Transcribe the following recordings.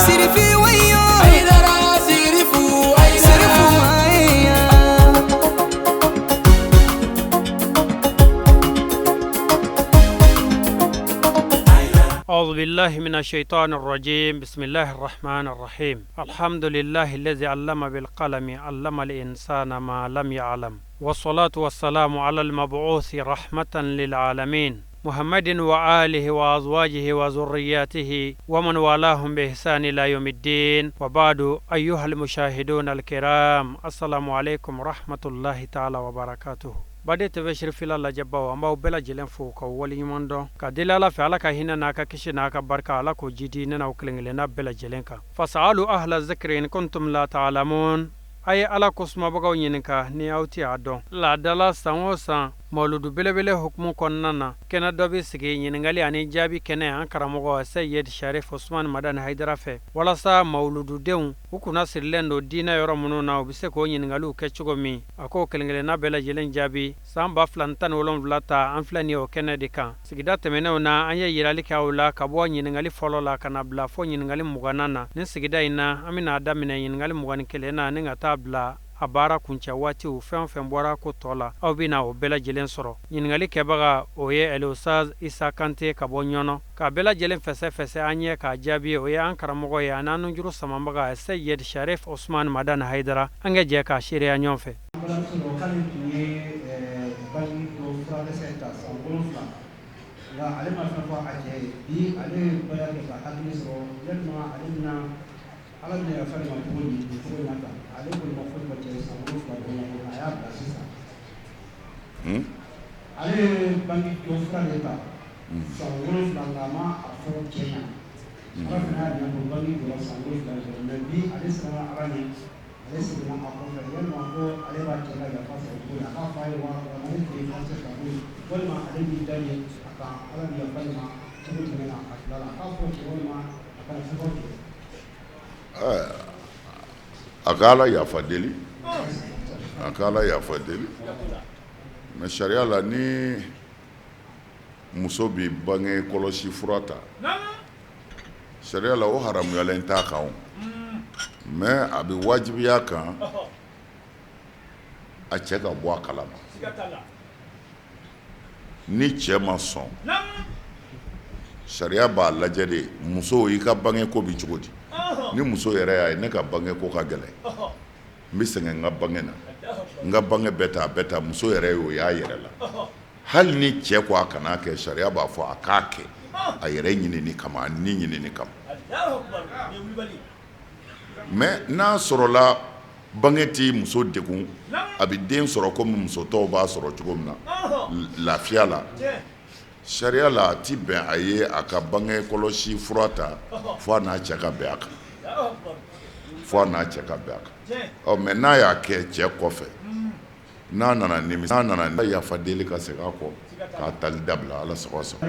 sirifi wayo haydara sirifu أعوذ بالله من الشيطان الرجيم بسم الله الرحمن الرحيم الحمد لله الذي علم بالقلم علم الإنسان ما لم يعلم والصلاة والسلام على المبعوث رحمة للعالمين محمد وآله وأزواجه وذرياته ومن والاهم بإحسان إلى يوم الدين وبعد أيها المشاهدون الكرام السلام عليكم ورحمة الله تعالى وبركاته bade tebe shirfila la jabbaw amba bela jelen fu ko wali mondo ka dilala fa ala ka hina na ka kishi na ka barka ala ko jidi na uklengle na bela jelenka fasalu ahla zikri in kuntum la ta'lamun ay ala kusma bagaw nyinka ni awti adon la dala sanwosan mauludu belebele hukmu konnana kena dobi sigi nyingali ani jabi kene an karamogo Sayyid Sharif Usman Madan Haidara fe wala sa mauludu deun hukuna sirlendo dina yoro munu na obise ko nyingalu ke chugomi ako kelengele na bela jelen jabi samba flantan wolon vlata an flani o kene dika sigida temene na anya yirali kawla kabo nyingali folola kana bla fo nyingali muganana ne sigida ina amina adamine nyingali mugani kelena ne ngata bla abara kuncha wati u fen bora ko tola aw bina o bela jelen soro nyingali kebaga oye elosaz Isa Kante kabonyono ka bela jelen fese anye ka jabi oye an karamogo ya nanu juru samambaga Sayyid Sharif Usman Madan Haidara ange je ka shire anyonfe على من يفعل مقبول يقول هذا عليكم المفروض بتسمعوا فبقولوا يا باسيسا عليه بني يوفر لتا سامعوا فلما أفرو كينا رفنا نقول بني ولا سامعوا فلما النبي عليه السلام عليه السلام أقول فيوم ما هو عليه بكرة يفعل يقول أخاف وما يفعل يفعل يقول ولما عليه بداية أكان على من يفعل ما تقول لنا لا أخاف وما أكان يفعل akala ya fadeli mais sharia la ni muso bi bange kolosi furata sharia la o haramu yalen ta kan mais abi wajibiya kan a cɛ ka bɔ a kalama ni cɛ ma sɔn sharia b'a lajɛ de muso i ka bange ko bi cogo di ni muso yɛrɛ y'a ye ne ka bange ko ka gɛlɛn n bɛ sɛgɛn n ka bange na n ka bange bɛɛ ta muso yɛrɛ ye o y'a yɛrɛ la hali ni cɛ ko a kana kɛ sariya b'a fɔ a k'a kɛ a yɛrɛ ɲinini kama a ni ɲinini kama mais n'a sɔrɔla bange ti muso degun a bɛ den sɔrɔ komi muso tɔw b'a sɔrɔ cogo min na lafiya la sariya la a ti bɛn a ye a ka bange kɔlɔsi fura ta fo a n'a cɛ ka bɛn a kan mais n'a y'a kɛ cɛ kɔfɛ n'a nana nimisa n'a nana yafa deli ka segin a kɔ k'a tali dabila ala sago a sago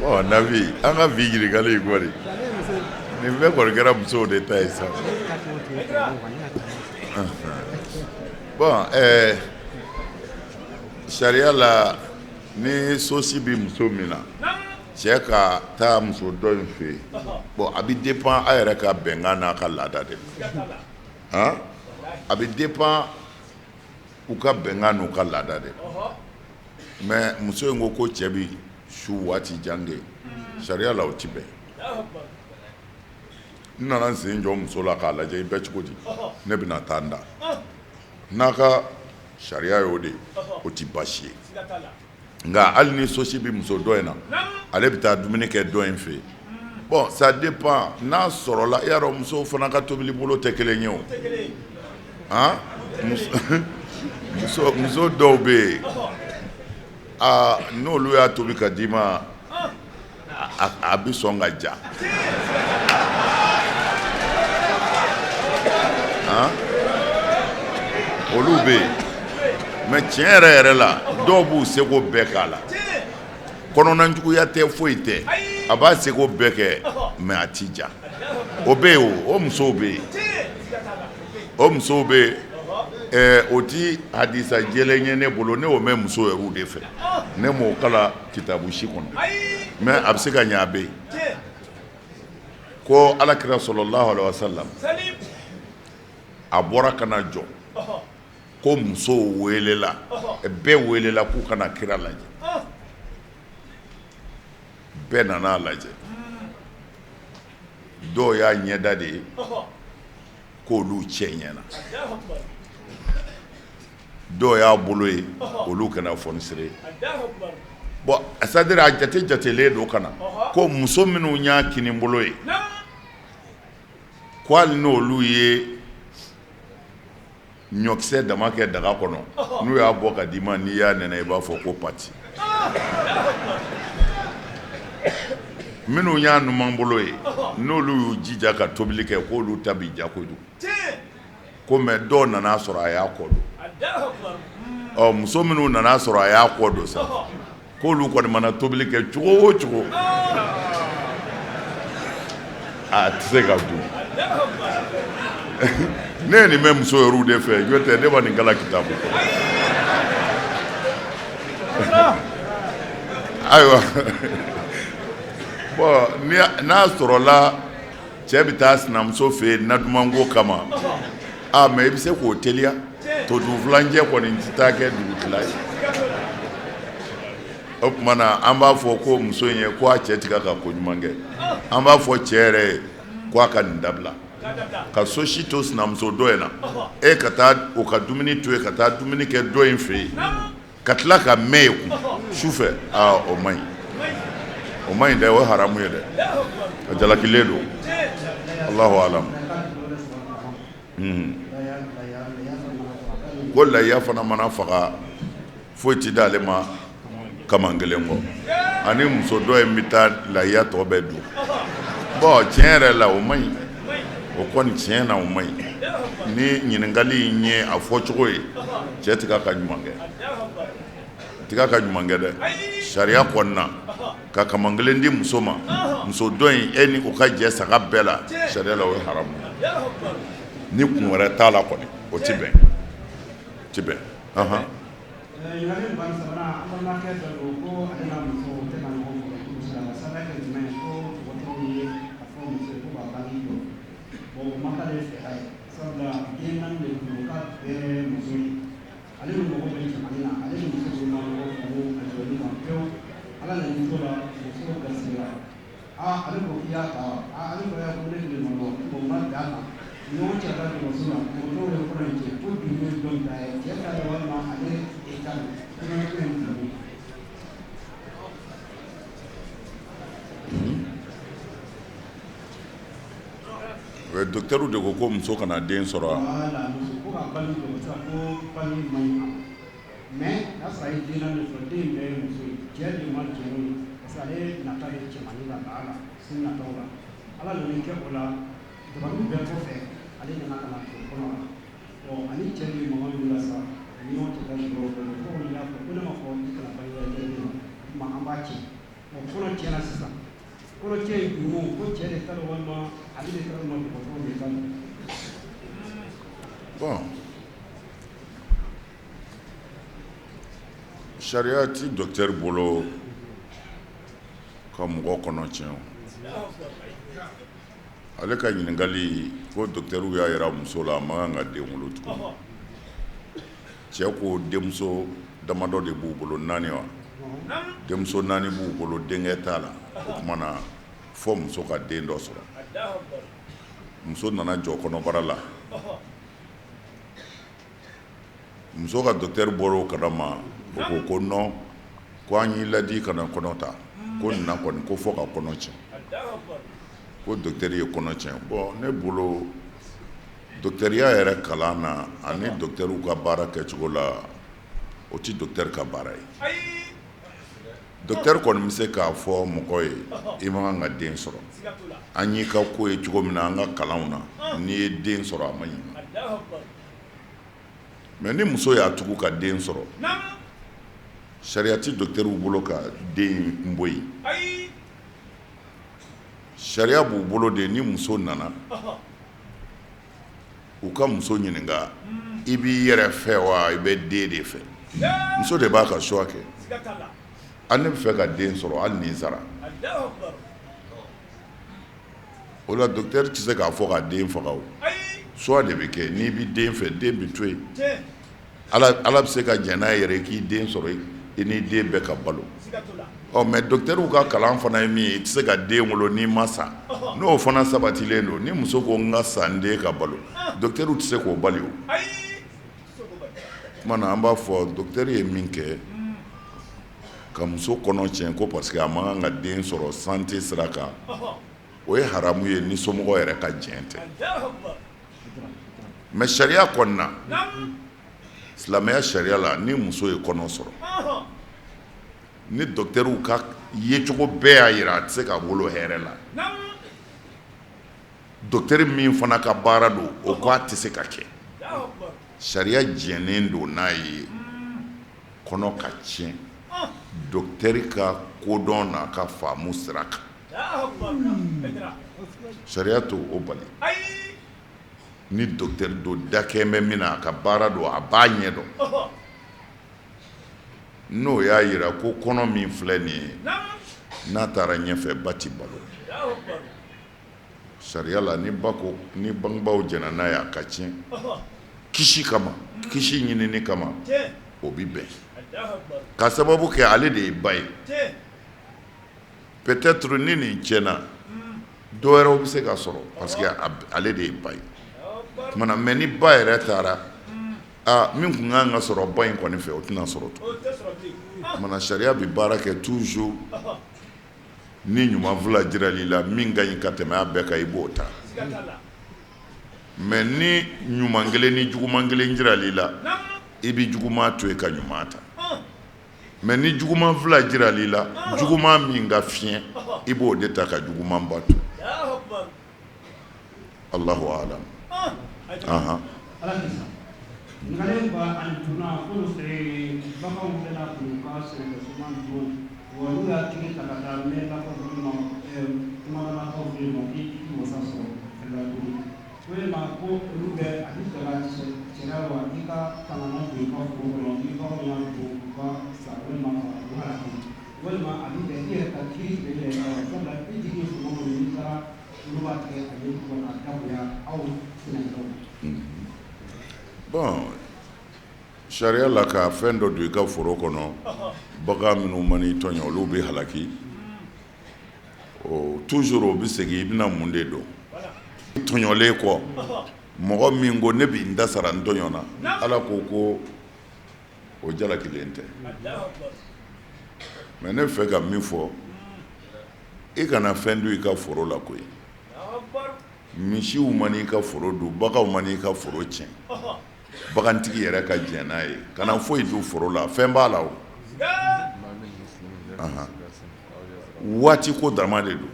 oh nabi an ka bi ɲininkali in kɔni nin bɛɛ kɔni kɛra musow de ta ye sa bon sariya la ni sosi bi muso min na cɛ ka taa muso dɔ in fɛ yen bon a bɛ dépend a yɛrɛ ka bɛnkan n'a ka laada de la a bɛ dépend u ka bɛnkan n'u ka laada de la mais muso in ko cɛ bi su waati jan kɛ sariya la o ti bɛn n nana n sen jɔ muso la k'a lajɛ i bɛ cogo di ne bɛna taa n da n'a ka sariya y'o de o ti baasi ye nka hali ni sosi bi muso dɔ in na ale bɛ taa dumuni kɛ dɔ in fɛ yen bon ça dépend n'a sɔrɔla i y'a dɔn musow fana ka tobili bolo tɛ kelen ye o muso dɔw bɛ yen n'olu y'a tobi ka d'i ma a bɛ sɔn ka ja olu bɛ yen mais tiɲɛ yɛrɛ yɛrɛ la dɔw b'u seko bɛɛ k'a la kɔnɔnajuguya tɛ foyi tɛ a b'a seko bɛɛ kɛ mais a t'i ja o bɛ yen o musow bɛ yen o musow bɛ yen o ti hadisa jɛlen ye ne bolo ne y'o mɛn muso yɛrɛw de fɛ ne m'o kala kitabu si kɔnɔ mais a bɛ se ka ɲɛ a bɛ yen ko alakira sɔlɔlahu alaihi wasallam a bɔra ka na jɔ ko musow welela bɛɛ welela k'u kana kira lajɛ bɛɛ nana lajɛ dɔw y'a ɲɛda de ye k'olu cɛ ɲɛna dɔw y'a bolo ye olu kana fɔnisere bon c'est-à-dire a jatelen don kana ko muso minnu y'a kini bolo ye ko hali n'olu ye ɲɔkisɛ dama kɛ daga kɔnɔ n'u y'a bɔ ka d'i ma n'i y'a nɛnɛ i b'a fɔ ko pati minnu y'a numan bolo ye n'olu y'u jija ka tobili kɛ k'olu ta bi ja kojugu ko mais dɔw nana sɔrɔ a y'a kɔ don muso minnu nana sɔrɔ a y'a kɔ don sa k'olu kɔni mana tobili kɛ cogo o cogo a tɛ se ka dun ne ye nin mɛn muso yɛrɛw de fɛ n'o tɛ ne ma nin kala kitabu ayiwa bon n'a sɔrɔla cɛ bɛ taa sinamuso fɛ yen nadumanko kama mais i bɛ se k'o teliya todufilancɛ kɔni tɛ taa kɛ dugutila ye o tuma na an b'a fɔ ko muso in ye ko a cɛ tigɛ ka koɲuman kɛ an b'a fɔ cɛ yɛrɛ ye ko a ka nin dabila ka so si to sinamuso dɔ in na ka taa o ka dumuni to yen ka taa dumuni kɛ dɔ in fɛ yen ka tila ka mɛn yen kun sufɛ o man ɲi o man ɲi dɛ o ye haramu ye dɛ a jalakilen don Allahu alam ko lahiya fana mana faga foyi tɛ d'ale ma kaman kelen kɔ ani muso dɔ in bɛ taa lahiya tɔ bɛɛ dun bon tiɲɛ yɛrɛ la o man ɲi o kɔni tiɲɛ na o man ɲi ni ɲininkali in ye a fɔcogo ye cɛ tɛ ka ɲuman kɛ tiga ka ɲuman kɛ dɛ sariya kɔnɔna ka kaman kelen di muso ma muso dɔ in ni o ka jɛ saga bɛɛ la sariya la o ye haramu ni kun wɛrɛ t'a la kɔni o tɛ bɛn tɛ bɛn ɲininkali ban sabanan an balimakɛ dɔ don ko ale n'a muso tɛ ka ɲɔgɔn fɔ misaliya la sabula kɛ jumɛn ye ko dɔgɔtɔrɔw ye a fɔ muso ye ko k'a bange jɔ bon o ma k'ale fɛ a ye sabula den naani de tun don k'a bɛɛ muso ye ale ni mɔgɔ bɛ jamana na ale ni muso bɛ ɲɔgɔn fɔ a jɔli ma pewu ala na nin to la muso garisɛgɛra ale ko k'i y'a ta ale ko y'a fɔ ne tun bɛ ma dɔn o ma bɛn a ma ɲɔgɔn cɛ ka dɔgɔtɔrɔso la dɔgɔtɔrɔw ye kɔrɔ in cɛ ko dun ye dɔn ta ye cɛ ta ye walima ale docteur de ko muso kana den sɔrɔ wala muso ko ka bali ko sa ko bali man ɲi mais n'a sɔrɔ a ye den naani sɔrɔ den bɛɛ ye muso ye cɛ de ma cɛ ye parce que ale nata ye cɛmanni la ba la sin nataw la ala nana kɛ o la dabaliw bɛɛ kɔfɛ ale nana ka na to kɔnɔ la bon ani cɛ de mɔgɔ min la sa ni ɲɔgɔn tɛ ka sɔrɔ o kɔnɔ ko min y'a fɔ ko ne ma fɔ i kana bali la den ma an b'a cɛ bon kɔnɔ tiɲɛna sisan kɔnɔ cɛ ye dugu ko cɛ de ta walima ale de ta ma dɔgɔtɔrɔw de ta bon sariya ti docteur bolo ka mɔgɔ kɔnɔ tiɲɛ ale ka ɲininkali ko docteur y'a yira muso la a ma kan ka den wolo tugun cɛ ko denmuso damadɔ de b'u bolo naani wa denmuso naani b'u bolo denkɛ t'a la o tuma na fɔ muso ka den dɔ sɔrɔ muso nana jɔ kɔnɔbara la muso ka docteur bɔra o kalama o ko non ko an y'i ladi kana kɔnɔ ta ko nin na kɔni ko fɔ ka kɔnɔ tiɲɛ ko docteur ye kɔnɔ tiɲɛ bon ne bolo docteuriya yɛrɛ kalan na ani docteurw ka baara kɛcogo la o ti docteur ka baara ye docteur kɔni bɛ se k'a fɔ mɔgɔ ye i ma kan ka den sɔrɔ an y'i ka ko ye cogo min na an ka kalanw na n'i ye den sɔrɔ a ma ɲi mais ni muso y'a tugu ka den sɔrɔ sariya ti docteur bolo ka den bɔ yen sariya b'u bolo de ni muso nana u ka muso ɲininka i b'i yɛrɛ fɛ wa i bɛ den de fɛ muso de b'a ka choix kɛ ne bɛ fɛ ka den sɔrɔ hali ni n sara o la docteur tɛ se k'a fɔ ka den faga o choix de bɛ kɛ n'i bɛ den fɛ den bɛ to yen ala bɛ se ka jɛn n'a yɛrɛ k'i den sɔrɔ i ni den bɛɛ ka balo mais docteurw ka kalan fana ye min ye i tɛ se ka den wolo n'i ma sa n'o fana sabatilen don ni muso ko n ka sa n den ka balo docteurw tɛ se k'o bali o kuma na an b'a fɔ docteur ye min kɛ ka muso kɔnɔ tiɲɛ ko parce que a man kan ka den sɔrɔ santé sira kan o ye haramu ye ni somɔgɔw yɛrɛ ka jɛn tɛ mais sariya kɔnɔna silamɛya sariya la ni muso ye kɔnɔ sɔrɔ ni docteurw ka yecogo bɛɛ y'a yira a tɛ se ka wolo hɛrɛ la docteur min fana ka baara don o ko a tɛ se ka kɛ sariya jɛnnen don n'a ye kɔnɔ ka tiɲɛ docteur ka kodɔn n'a ka faamu sira kan sariya to o bali ni docteur do dakɛ bɛ min na a ka baara don a b'a ɲɛ dɔn n'o y'a yira ko kɔnɔ min filɛ nin ye n'a taara ɲɛfɛ ba ti balo sariya la ni bangebaaw jɛna n'a ye a ka tiɲɛ kisi kama kisi ɲinini kama o bi bɛn ka sababu kɛ ale de ye ba ye peut-être ni nin tiɲɛna dɔ wɛrɛw bɛ se ka sɔrɔ parce que ale de ye ba ye kumana mais ni ba yɛrɛ taara min kun kan ka sɔrɔ ba in kɔni fɛ o tɛna sɔrɔ to kumana sariya bɛ baara kɛ toujours ni ɲuman fila jirali la min ka ɲi ka tɛmɛ a bɛɛ kan i b'o ta mais ni ɲuman kelen ni juguman kelen jirali la i bɛ juguman to yen ka ɲuman ta mais ni juguman fila jirali la juguman min ka fiɲɛ i b'o de ta ka juguman ba to Allahu a'lam. Ngale ba antuna ko se baka mutena kuka se suman do wa ya tiki takata me la ko no kuma na ko fi no ki mo sa so la do we ma ko rube adika la se tena wa ika tanana do ko ko no ki ko ya do ko sa we ma ko ha we ma adika ye ta ki be le ko la ki ki mo mo ni ka ruba ke ayi ko na ka ya au sina do bon sariya la ka fɛn dɔ don i ka foro kɔnɔ bagan minnu mani tɔɲɔ olu bɛ halaki toujours o bɛ segin i bɛna mun de don tɔɲɔlen kɔ mɔgɔ min ko ne bɛ n da sara n tɔɲɔ na ala ko o jalakilen tɛ mais ne fɛ ka min fɔ i kana fɛn don i ka foro la koyi misiw mani i ka foro don baganw mani i ka foro tiɲɛ bagantigi yɛrɛ ka jɛn n'a ye kana foyi don foro la fɛn b'a la o waati ko dama de don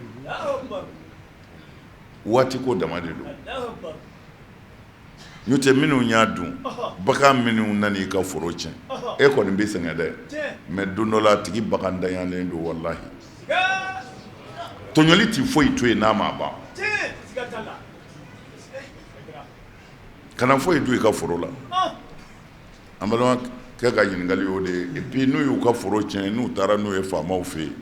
waati ko dama de don n'o tɛ minnu y'a dun bagan minnu nana i ka foro tiɲɛ e kɔni bɛ sɛgɛn dɛ mais don dɔ la a tigi bagan danyalen don walahi tɔɲɔli tɛ foyi to yen n'a ma ban kana foyi don i ka foro la an balima kɛ ka ɲininkali o de ye et puis n'u y'u ka foro tiɲɛ n'u taara n'u ye faamaw fɛ yen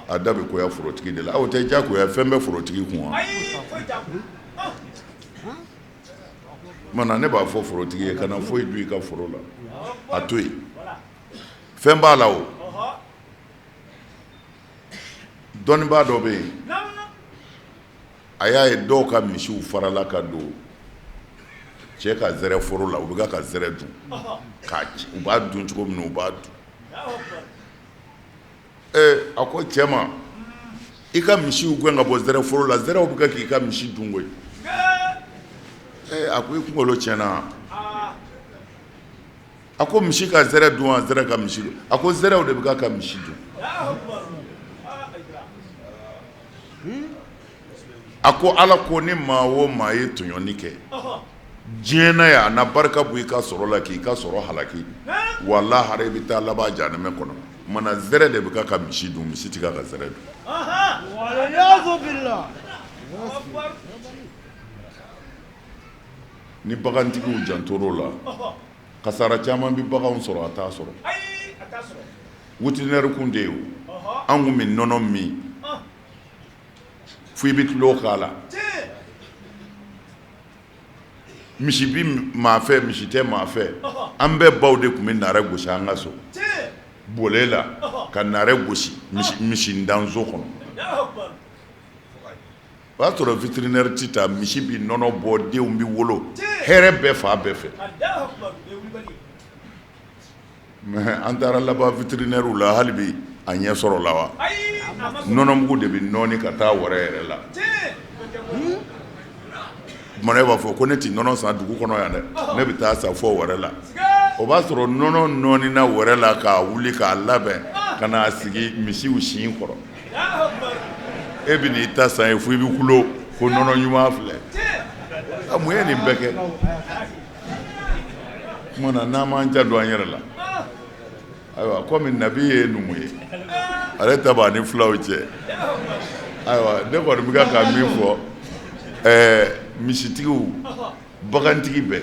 a da bɛ koya forotigi de la aw tɛ diyagoya fɛn bɛ forotigi kun wa mana ne b'a fɔ forotigi ye kana foyi don i ka foro la a to yen fɛn b'a la o dɔnnibaa dɔ bɛ yen a y'a ye dɔw ka misiw farala ka don cɛ ka zɛrɛ foro la u bɛ ka zɛrɛ dun u b'a dun cogo min na u b'a dun a ko cɛ ma i ka misiw gɛn ka bɔ zɛrɛ foro la zɛrɛw bɛ kɛ k'i ka misi dun koyi a ko i kunkolo tiɲɛna a ko misi ka zɛrɛ dun wa zɛrɛ ka misi dun a ko zɛrɛw de bɛ ka misi dun a ko ala ko ni maa o maa ye tɔɲɔni kɛ diɲɛ na yan na barika bɔ i ka sɔrɔ la k'i ka sɔrɔ halaki walahi hali i bɛ taa laban jahanɛmɛ kɔnɔ mana zɛrɛ de bɛ ka misi dun misi tɛ ka zɛrɛ dun ni bagantigiw jantor'o la kasara caman bɛ baganw sɔrɔ a t'a sɔrɔ wutinɛri kun de ye o an kun bɛ nɔnɔ min fo i bɛ tulo k'a la misi bi maa fɛ misi tɛ maa fɛ an bɛɛ baw de tun bɛ naare gosi an ka so bole la ka naare gosi misi danso kɔnɔ o y'a sɔrɔ vétérinaire tɛ taa misi bi nɔnɔ bɔ denw bi wolo hɛrɛ bɛɛ fa bɛɛ fɛ mais an taara laban vétérinaire la hali bi a ɲɛ sɔrɔ la wa nɔnɔmugu de bɛ nɔɔni ka taa wɛrɛ yɛrɛ la mana b'a fɔ ko ne tɛ nɔnɔ san dugu kɔnɔ yan dɛ ne bɛ taa san fɔ wɛrɛ la o b'a sɔrɔ nɔnɔ nɔɔnina wɛrɛ la k'a wuli k'a labɛn ka n'a sigi misiw sin kɔrɔ e bɛ n'i ta san ye fo i bɛ kulo ko nɔnɔ ɲuman filɛ a mun ye nin bɛɛ kɛ kuma na n'an m'an ja don an yɛrɛ la ayiwa komi nabi ye numu ye ale ta b'a ni filaw cɛ ayiwa ne kɔni bɛ ka min fɔ misitigiw bagantigi bɛɛ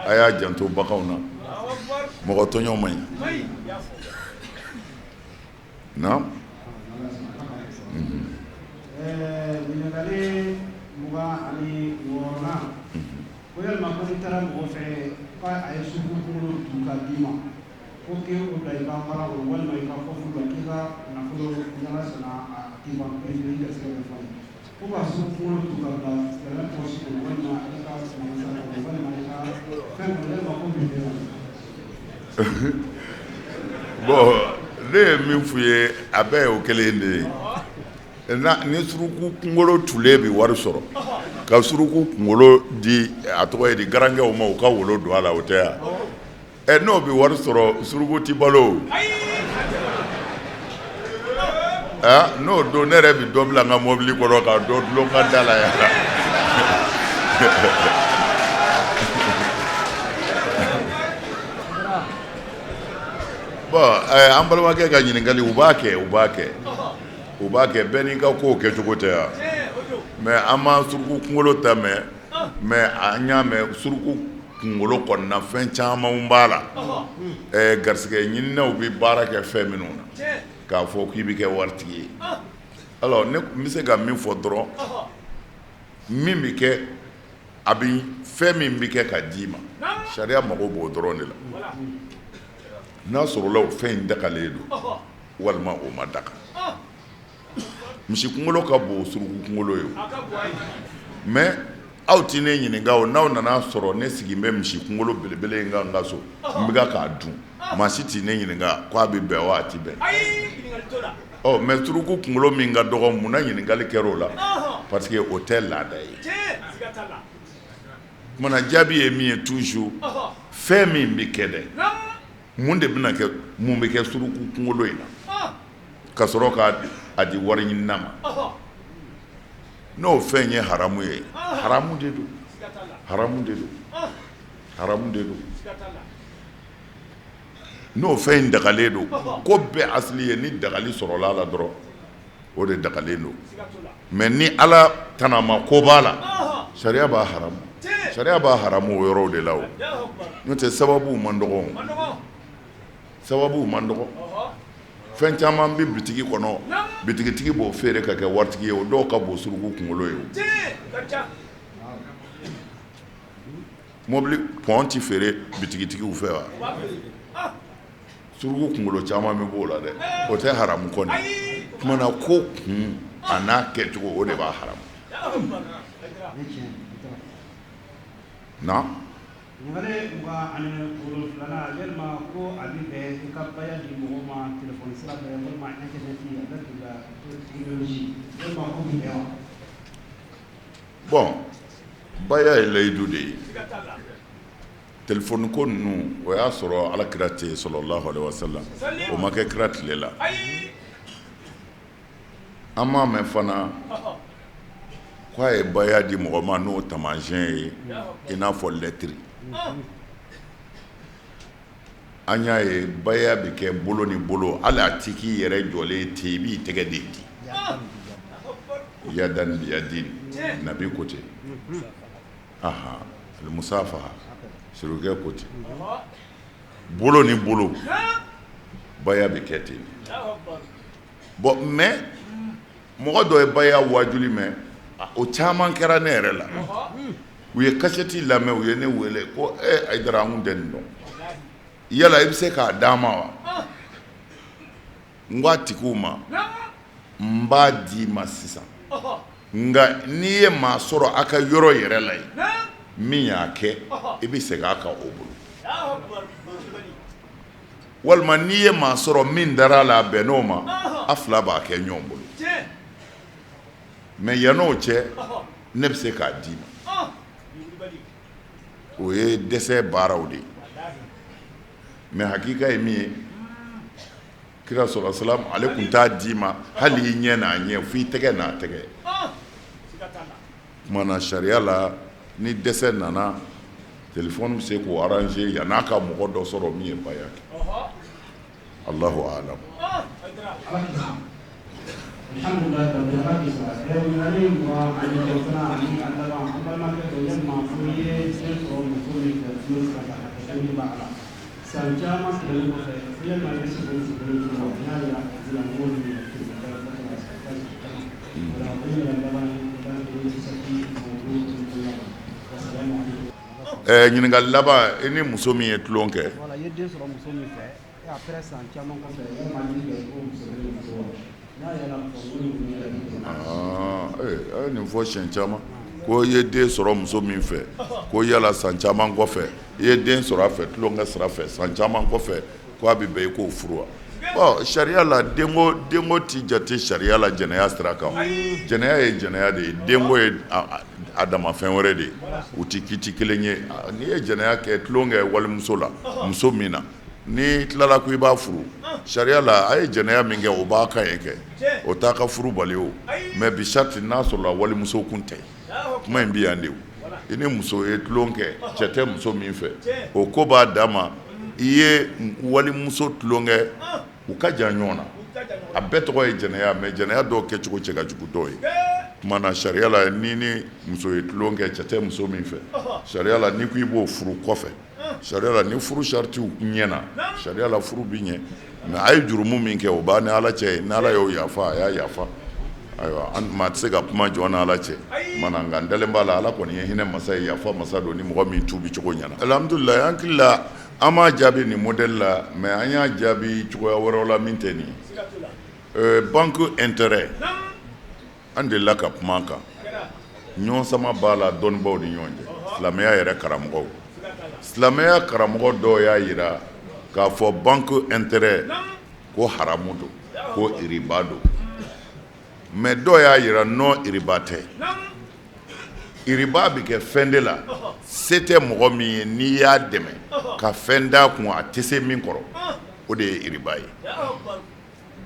a y'a janto baganw na mɔgɔ tɔɲɔ man ɲi na ɲininkali 26 ko yalima ko n'i taara mɔgɔ fɛ k'a ye sugu kunkolo dun ka d'i ma ko k'e o bila i ka mara kɔnɔ walima i ka kɔ furu la k'i ka nafolo ɲaga sɛnɛ a k'i ban i ka se ka fɔ ko ka sugu kunkolo dun ka bila sɛnɛ pɔsi kɔnɔ walima i ka namasa kɔnɔ walima i ka fɛn kɔnɔ yalima ko min bɛ yan bon ne ye min f'u ye a bɛɛ ye o kelen de ye ni suruku kunkolo tulen bɛ wari sɔrɔ ka suruku kunkolo di a tɔgɔ ye di garankɛw ma u ka wolo don a la o tɛ yan n'o bɛ wari sɔrɔ suruku ti balo n'o don ne yɛrɛ bɛ dɔ bila n ka mobili kɔnɔ ka dɔ dulon n ka da la yan bon an balimakɛ ka ɲininkali u b'a kɛ bɛɛ n'i ka kow kɛcogo tɛ yan mais an ma suruku kunkolo ta mɛn mais an y'a mɛn suruku kunkolo kɔnɔna fɛn caman b'a la garisɛgɛ ɲininaw bɛ baara kɛ fɛn minnu na k'a fɔ k'i bɛ kɛ waritigi ye alors ne bɛ se ka min fɔ dɔrɔn min bɛ kɛ a bɛ fɛn min bɛ kɛ ka d'i ma sariya mago b'o dɔrɔn de la n'a sɔrɔla o fɛn in dagalen don walima o ma daga misi kunkolo ka bon suruku kunkolo ye mais aw tɛ ne ɲininka o n'aw nana sɔrɔ ne sigi bɛ misi kunkolo belebele in ka n ka so n bɛ k'a dun maa si tɛ ne ɲininka k'a bɛ bɛn wa a tɛ bɛn mais suruku kunkolo min ka dɔgɔ mun na ɲininkali kɛra o la parce que o tɛ laada ye kumana jaabi ye min ye toujours fɛn min bɛ kɛ dɛ mun de bɛna kɛ mun bɛ kɛ suruku kunkolo in na ka sɔrɔ ka a di wari ɲinina ma n'o fɛn ye haramu ye haramu de don n'o fɛn in dagalen don ko bɛɛ asili ye ni dagali sɔrɔla la dɔrɔn o de dagalen don mais ni ala tana ma ko b'a la sariya b'a haramu o yɔrɔw de la o n'o tɛ sababu man dɔgɔ fɛn caman bɛ bitigi kɔnɔ bitigitigi b'o feere ka kɛ waritigi ye o dɔw ka bon suruku kunkolo ye mobili pɔn tɛ feere bitigitigiw fɛ wa suruku kunkolo caman bɛ b'o la dɛ o tɛ haramu kɔni kumana ko kun a n'a kɛcogo o de b'a haramu na ɲininkali 27 yalima ko a bɛ bɛn i ka baya di mɔgɔw ma telefɔni sira fɛ walima internet avec la technologie yalima ko bɛ bɛn wa bon baya ye layidu de ye telefɔni ko ninnu o y'a sɔrɔ alakira tɛ yen sallallahu alaihi wasallam o ma kɛ kira tile la an m'a mɛn fana ko ko a ye baya di mɔgɔ ma n'o taamasiyɛn ye i n'a fɔ lɛtiri. An y'a ye baya bɛ kɛ bolo ni bolo hali a tigi yɛrɛ jɔlen te i b'i tɛgɛ de di. yadan biyadin nabi ko ten. Musafa sirokɛ ko ten. Bolo ni bolo baya bɛ kɛ ten. Bon mais mɔgɔ dɔ ye baya wajuli mɛn o caman kɛra ne yɛrɛ la. U ye kasɛti lamɛn u ye ne wele ko Ayidara an kun tɛ nin dɔn. Yala i bɛ se k'a d'an ma wa? N ko a tigiw ma n b'a d'i ma sisan nka n'i ye maa sɔrɔ a ka yɔrɔ yɛrɛ la yen min y'a kɛ i bɛ segin a kan o bolo walima n'i ye maa sɔrɔ min dara a la a bɛnn'o ma a fila b'a kɛ ɲɔgɔn bolo mais yann'o cɛ ne bɛ se k'a d'i ma o ye dɛsɛ baaraw de ye mais hakika ye min ye kira sɔrɔ salam ale tun t'a d'i ma hali i ɲɛ n'a ɲɛ f'i tɛgɛ n'a tɛgɛ kumana sariya la ni dɛsɛ nana téléphone bɛ se k'o arranger yann'a ka mɔgɔ dɔ sɔrɔ min ye baya kɛ Allahu a'lam. Ɲininkali laban i ni muso min ye tulon kɛ. Voilà, i ye den sɔrɔ muso min fɛ et après san caman kɔfɛ i ma ɲini kɛ ko muso bɛ muso la. N'a yɛrɛ fɔ nin fɔ siɲɛ caman ko i ye den sɔrɔ muso min fɛ ko yala san caman kɔfɛ i ye den sɔrɔ a fɛ tulonkɛ sira fɛ san caman kɔfɛ ko a bɛ bɛn i k'o furu wa? Bon sariya la denko ti jate sariya la jɛnɛya sira kan jɛnɛya ye jɛnɛya de ye denko ye a damafɛn wɛrɛ de ye u ti kiti kelen ye n'i ye jɛnɛya kɛ tulonkɛ walimuso la muso min na ni tilala ko i b'a furu sariya la a ye jɛnɛya min kɛ o b'a kan ye kɛ o t'a ka furu bali o mais bi sariti n'a sɔrɔla walimuso kun tɛ kuma in bi yan de o i ni muso ye tulon kɛ cɛ tɛ muso min fɛ o ko b'a dan ma i ye walimuso tulonkɛ u ka jan ɲɔgɔn na a bɛɛ tɔgɔ ye jɛnɛya mais jɛnɛya dɔw kɛcogo cɛ ka jugu dɔw ye kumana sariya la ni muso ye tulon kɛ cɛ tɛ muso min fɛ sariya la ni ko i b'o furu kɔfɛ sariya la ni furu saritiw ɲɛna sariya la furu bi ɲɛ mais a ye jurumu min kɛ o b'a ni ala cɛ ye ni ala y'o yafa a y'a yafa ayiwa maa tɛ se ka kuma jɔn ni ala cɛ mana nka n dalen b'a la ala kɔni ye hinɛ masa ye yafa masa don ni mɔgɔ min tuubi cogo ɲɛna alhamdulilayi an hakili la an m'a jaabi nin modèle la mais an y'a jaabi cogoya wɛrɛw la min tɛ nin ye banque intérêt an delila ka kuma an kan ɲɔgɔn sama b'a la dɔnnibaw ni ɲɔgɔn cɛ silamɛya yɛrɛ karamɔgɔw silamɛya karamɔgɔ dɔw y'a yira k'a fɔ banque intérêt ko haramu don ko riba don mais dɔw y'a yira non riba tɛ riba bɛ kɛ fɛn de la se tɛ mɔgɔ min ye n'i y'a dɛmɛ ka fɛn d'a kun a tɛ se min kɔrɔ o de ye riba ye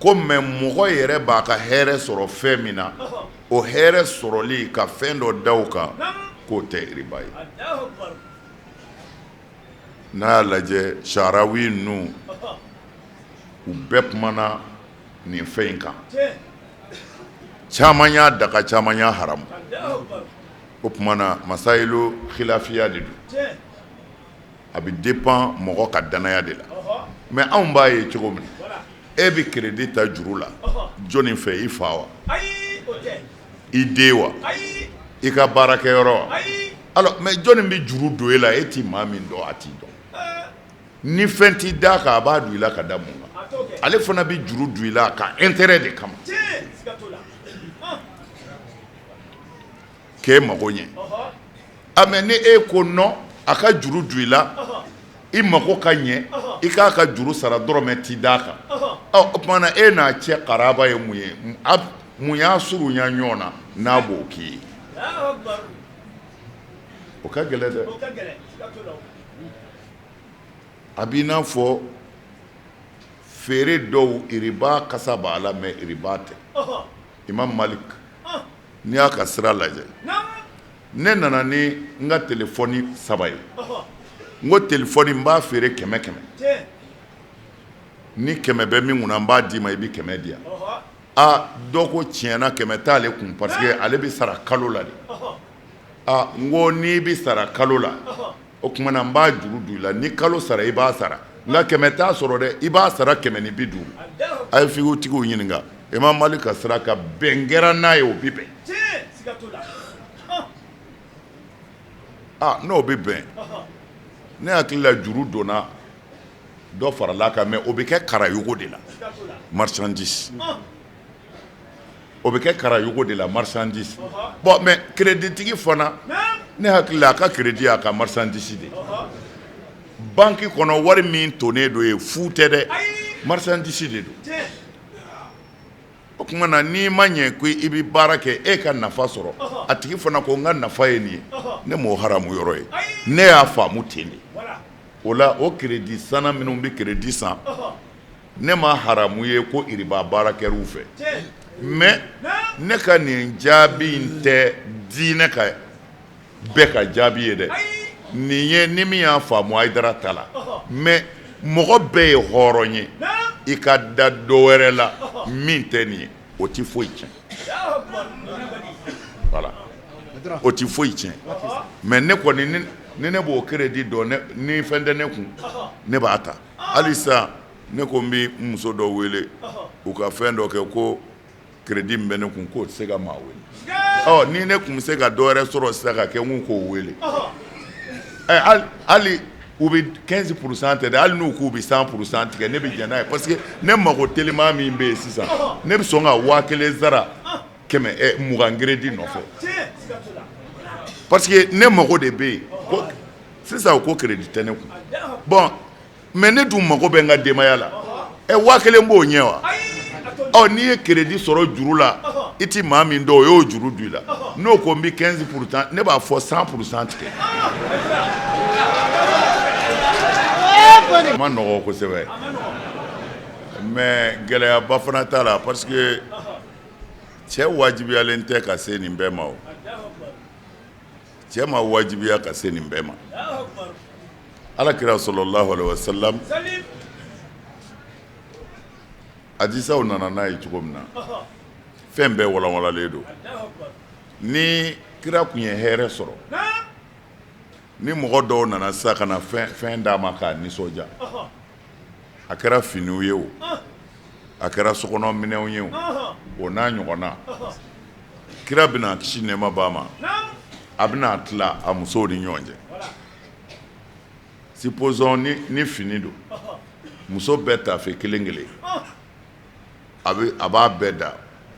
ko mais mɔgɔ yɛrɛ b'a ka hɛrɛ sɔrɔ fɛn min na o hɛrɛ sɔrɔli ka fɛn dɔ da o kan k'o tɛ riba ye n'a y'a lajɛ saharawi ninnu u bɛɛ kumana nin fɛn in kan caman y'a daga caman y'a haramu o kumana masayilu khilafiya de don a bɛ dépend mɔgɔ ka danaya de la mais anw b'a ye cogo min e bɛ crédit ta juru la jɔnni fɛ i fa wa i den wa i ka baarakɛyɔrɔ wa alors mais jɔnni bɛ juru don e la e t'i maa min dɔn a t'i dɔn ni fɛn t'i da kan a b'a don i la ka da mun kan ale fana bɛ juru don i la ka intérêt de kama k'e mago ɲɛ mais ni e ko non a ka juru don i la i mago ka ɲɛ i k'a ka juru sara dɔrɔmɛ t'i da kan o tumana e n'a cɛ karaba ye mun ye mun y'a surunya ɲɔgɔn na n'a b'o k'i ye o ka gɛlɛn dɛ a b'i n'a fɔ feere dɔw riba kasa b'a la mais riba tɛ Imam Malik n'i y'a ka sira lajɛ ne nana ni n ka telefɔni 3 ye n ko telefɔni n b'a feere 100 ni 100 bɛ min kunna n b'a d'i ma i bɛ 100 di yan dɔ ko tiɲɛna 100 t'ale kun parce que ale bɛ sara kalo la de n ko n'i bɛ sara kalo la o tuma na n b'a juru don i la ni kalo sara i b'a sara nka 100 t'a sɔrɔ dɛ i b'a sara 150 a ye figutigiw ɲininka Imam Malik ka sira ka bɛn kɛra n'a ye o bɛ bɛn n'o bɛ bɛn ne hakili la juru donna dɔ farala kan mais o bɛ kɛ karayogo de la marchandise o bɛ kɛ karayogo de la marchandise bon mais créditigi fana ne hakili la a ka crédit a ka marchandise de banque kɔnɔ wari min tonnen do ye fu tɛ dɛ marchandise de do o tuma na n'i ma ɲɛ ko i bɛ baara kɛ e ka nafa sɔrɔ a tigi fana ko n ka nafa ye nin ye ne m'o haramu yɔrɔ ye ne y'a faamu ten de o la o crédit sanna minnu bɛ crédit san ne ma haramu ye ko iriba baara kɛr'u fɛ mais ne ka nin jaabi in tɛ diinɛ ka bɛɛ ka jaabi ye dɛ nin ye ni min y'a faamu Hayidara ta la mais mɔgɔ bɛɛ ye hɔrɔn ye i ka da dɔ wɛrɛ la min tɛ nin ye o tɛ foyi tiɲɛ voilà o tɛ foyi tiɲɛ mais ne kɔni ni ne b'o crédit dɔn ni fɛn tɛ ne kun ne b'a ta hali sisan ne ko n bɛ muso dɔ wele u ka fɛn dɔ kɛ ko crédit min bɛ ne kun k'o tɛ se ka maa wele ni ne kun bɛ se ka dɔ wɛrɛ sɔrɔ sisan ka kɛ n kun k'o wele hali u bɛ 15% tɛ dɛ hali n'u k'u bɛ 100% tigɛ ne bɛ jɛn n'a ye parce que ne mago telima min bɛ yen sisan ne bɛ sɔn ka 1000 sara 20 crédit nɔfɛ parce que ne mago de bɛ yen sisan ko crédit tɛ ne kun bon mais ne dun mago bɛ n ka denbaya la 1000 b'o ɲɛ wa n'i ye crédit sɔrɔ juru la i ti maa min dɔn o y'o juru don i la n'o ko n bɛ 15% ne b'a fɔ 100% tigɛ ma nɔgɔ kosɛbɛ mais gɛlɛyaba fana t'a la parce que cɛ wajibiyalen tɛ ka se nin bɛɛ ma o cɛ ma wajibiya ka se nin bɛɛ ma Alakira sallallahu alaihi wasallam hadisaw nana n'a ye cogo min na fɛn bɛɛ walanwalalen don ni kira kun ye hɛrɛ sɔrɔ ni mɔgɔ dɔw nana sisan ka na fɛn d'a ma k'a nisɔndiya a kɛra finiw ye o a kɛra sokɔnɔ minɛnw ye o n'a ɲɔgɔnna kira bɛna kisi nɛɛma b'a ma a bɛna tila a musow ni ɲɔgɔn cɛ supposons ni fini don muso bɛɛ tafe kelen kelen a b'a bɛɛ da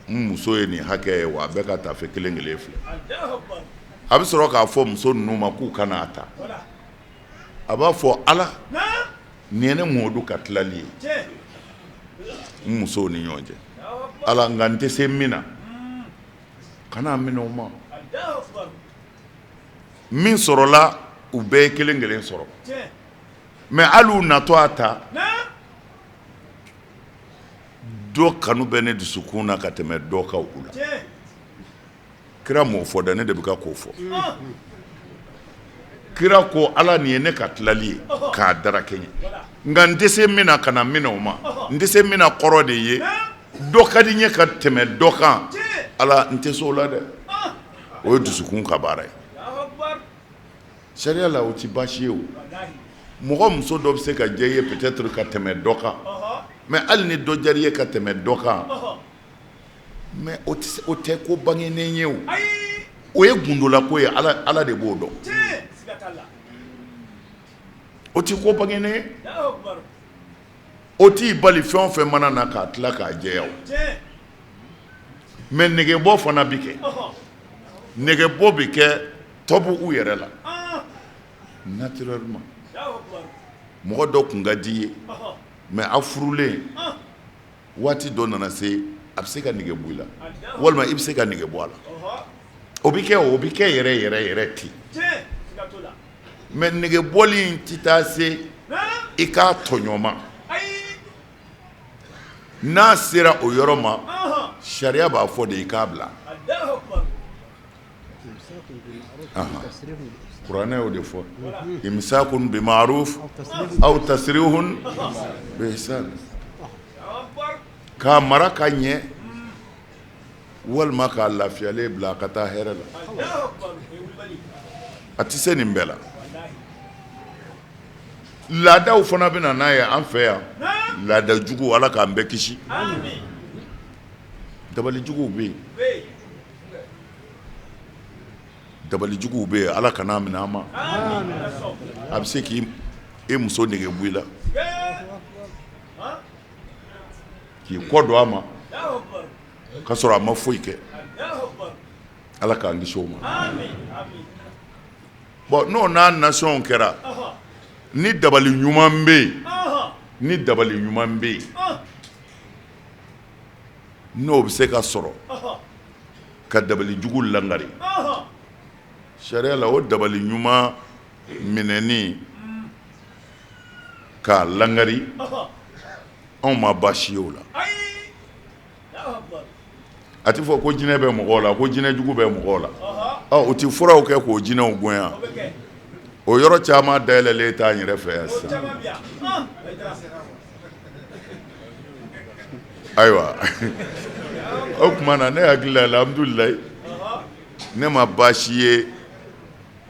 n muso ye nin hakɛ ye wa a bɛɛ ka tafe kelen kelen filɛ a bɛ sɔrɔ k'a fɔ muso ninnu ma k'u kana ta a b'a fɔ Ala nin ye ne mɔdu ka tilali ye n musow ni ɲɔgɔn cɛ Ala nka n tɛ se min na kana minɛ o ma min sɔrɔla u bɛɛ ye kelen kelen sɔrɔ mais hali u natɔ a ta dɔ kanu bɛ ne dusukun na ka tɛmɛ dɔ ka u la kira m'o fɔ dɛ ne de bɛ ka k'o fɔ kira ko Ala nin ye ne ka tilali ye k'a dara kɛɲɛ nka n tɛ se min na ka na minɛ o ma n tɛ se min na kɔrɔ de ye dɔ ka di n ye ka tɛmɛ dɔ kan Ala n tɛ se o la dɛ o ye dusukun ka baara ye sariya la o tɛ baasi ye o mɔgɔ muso dɔ bɛ se ka diya i ye peut-être ka tɛmɛ dɔ kan mais hali ni dɔ diyara i ye ka tɛmɛ dɔ kan mais o tɛ ko bangenen ye o o ye gundolako ye Ala de b'o dɔn o tɛ ko bangenen ye o t'i bali fɛn o fɛn mana na k'a tila k'a jɛya o mais negebɔ fana bɛ kɛ negebɔ bɛ kɛ tɔbu u yɛrɛ la naturellement mɔgɔ dɔ kun ka di ye mais a furulen waati dɔ nana se a bɛ se ka nege bɔ i la walima i bɛ se ka nege bɔ a la o bɛ kɛ yɛrɛ ten mais nege bɔli in tɛ taa se i k'a tɔɲɔ ma n'a sera o yɔrɔ ma sariya b'a fɔ de i k'a bila kuranɛ y'o de fɔ imsakun bima'ruf aw tasrihun biihsan k'a mara ka ɲɛ walima k'a lafiyalen bila ka taa hɛrɛ la a tɛ se nin bɛɛ la laadaw fana bɛ na n'a ye an fɛ yan laada jugu ala k'an bɛɛ kisi dabalijuguw bɛ yen dabalijuguw bɛ yen ala kan'a minɛ an ma a bɛ se k'i muso nege bɔ i la k'i kɔ don a ma k'a sɔrɔ a ma foyi kɛ ala k'an kisi o ma bon n'o n'a nasɔnw kɛra ni dabali ɲuman bɛ yen ni dabali ɲuman bɛ yen n'o bɛ se ka sɔrɔ ka dabali jugu langari sariya la o dabali ɲuman minɛni k'a langari anw ma baasi ye o la a tɛ fɔ ko jinɛ bɛ mɔgɔw la ko jinɛ jugu bɛ mɔgɔw la u tɛ furaw kɛ k'o jinɛw gonya o yɔrɔ caman dayɛlɛlen t'an yɛrɛ fɛ yan sisan ayiwa o tuma na ne hakili la alhamdulilayi ne ma baasi ye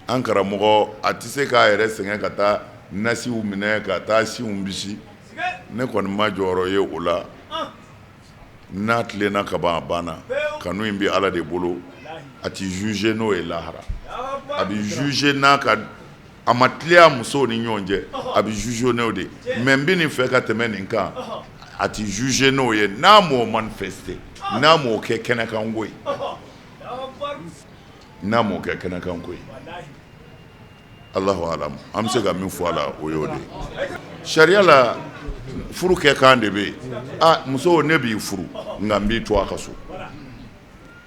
an karamɔgɔ a tɛ se k'a yɛrɛ sɛgɛn ka taa nasiw minɛ ka taa siw bisi ne kɔni ma jɔyɔrɔ ye o la n'a tilenna ka ban a banna kanu in bɛ ala de bolo a tɛ juge n'o ye lahara a bɛ juge n'a ka a ma tileya musow ni ɲɔgɔn cɛ a bɛ juge n'o de mais n bɛ nin fɛ ka tɛmɛ nin kan a tɛ juge n'o ye n'a m'o manifester n'a m'o kɛ kɛnɛkanko ye n'a m'o kɛ kɛnɛkanko ye Allahu alam an bɛ se ka min fɔ a la o y'o de ye sariya la furu kɛ kan de bɛ yen muso ne b'i furu nka n b'i to a ka so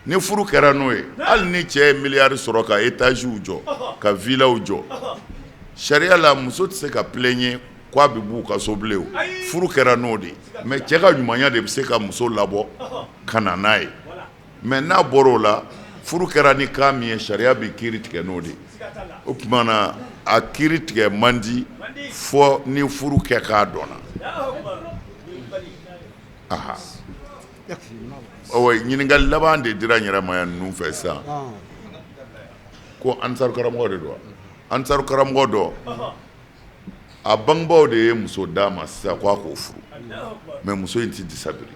ni furu kɛra n'o ye hali ni cɛ ye miliyari sɔrɔ ka etaziw jɔ ka vilaw jɔ sariya la muso tɛ se ka plɛɲe k'a bɛ b'u ka so bilen o furu kɛra n'o de ye mais cɛ ka ɲumanya de bɛ se ka muso labɔ ka na n'a ye mais n'a bɔra o la furu kɛra ni kan min ye sariya bɛ kiiri tigɛ n'o de ye o tuma na a kiiri tigɛ man di fɔ ni furu kɛ k'a dɔnna ɲininkali laban de dira n yɛrɛ ma yan ninnu fɛ sisan ko ansaru karamɔgɔ de don ansaru karamɔgɔ dɔ a bangebaaw de ye muso d'a ma sisan ko a k'o furu mais muso in tɛ disabiri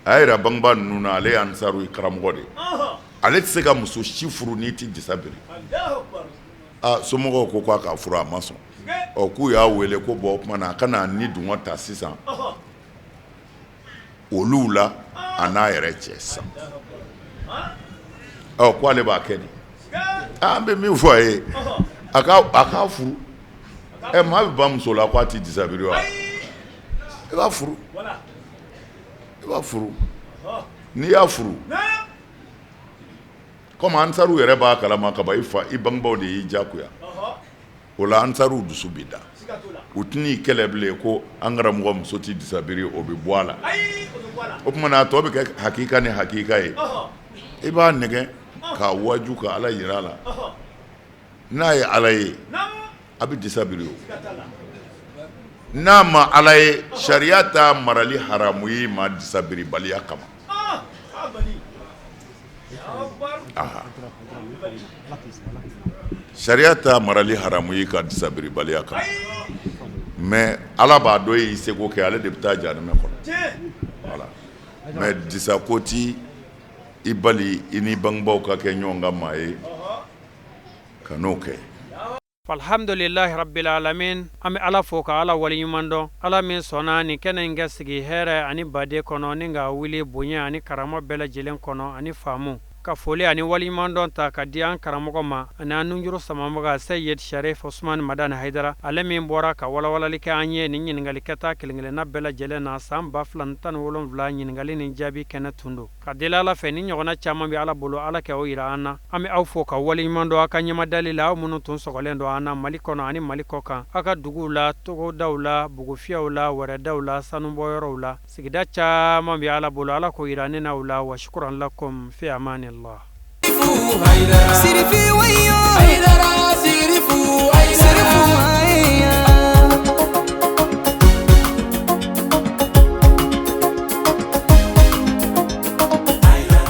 a y'a jira bangebaa ninnu na ale ye ansaru karamɔgɔ de ye ale tɛ se ka muso si furu n'i tɛ disabiri somɔgɔw ko k'a ka furu a ma sɔn k'u y'a wele ko bɔn o tuma na a kana ni dungɔ ta sisan olu la a n'a yɛrɛ cɛ sisan ko ale b'a kɛ di an bɛ min fɔ a ye a k'a furu maa bɛ ba muso la k'a tɛ disabiri wa i b'a furu n'i y'a furu komi ansaru yɛrɛ b'a kalama ka ban i bangebaaw de y'i diyagoya o la ansaru dusu bɛ da u tɛn'i kɛlɛ bilen ko an karamɔgɔ muso tɛ disabiri o bɛ bɔ a la o tuma na a tɔ bɛ kɛ hakika ni hakika ye i b'a nɛgɛ k'a waju ka ala yira a la n'a ye ala ye a bɛ disabiri o n'a ma ala ye sariya t'a marali haramu ye ma disabiri baliya kama sariya t'a marali haramu ye ka disabiri baliya kama mais ala b'a dɔn y'i seko kɛ ale de bɛ taa jahanɛmɛ kɔnɔ voilà mais disako ti i bali i ni bangebaaw ka kɛ ɲɔgɔn ka maa ye ka n'o kɛ alhamdulillahi rabbil alamin an bɛ ala fo ka ala waleɲuman dɔn ala min sɔnna nin kɛnɛ in kɛ sigi hɛrɛ ani baden kɔnɔ ni ka wuli bonya ani karama bɛɛ lajɛlen kɔnɔ ani faamu ka foli ani waleɲuman dɔn ta ka di an karamɔgɔ ma ani an nunjuru samabaga Seyid Sharif Usman Madani Haidara ale min bɔra ka walawalali kɛ an ye nin ɲininkali kɛta kelen-kelenna bɛɛ lajɛlen na san 2017 ɲininkali ni jaabi kɛnɛ tun don ka deli ala fɛ ni ɲɔgɔnna caman bɛ ala bolo ala kɛ o yira an na an bɛ aw fo ka waleɲuman dɔn aw ka ɲɛmadali la aw minnu tun sɔgɔlen don an na Mali kɔnɔ ani Mali kɔ kan aw ka duguw la togodaw la bugufiyaw la wɛrɛdaw la sanubɔyɔrɔw la sigida caman bɛ ala bolo ala k'o yira ne n'aw la wa shukuran lakum fi amanillah haydara sirifi wayo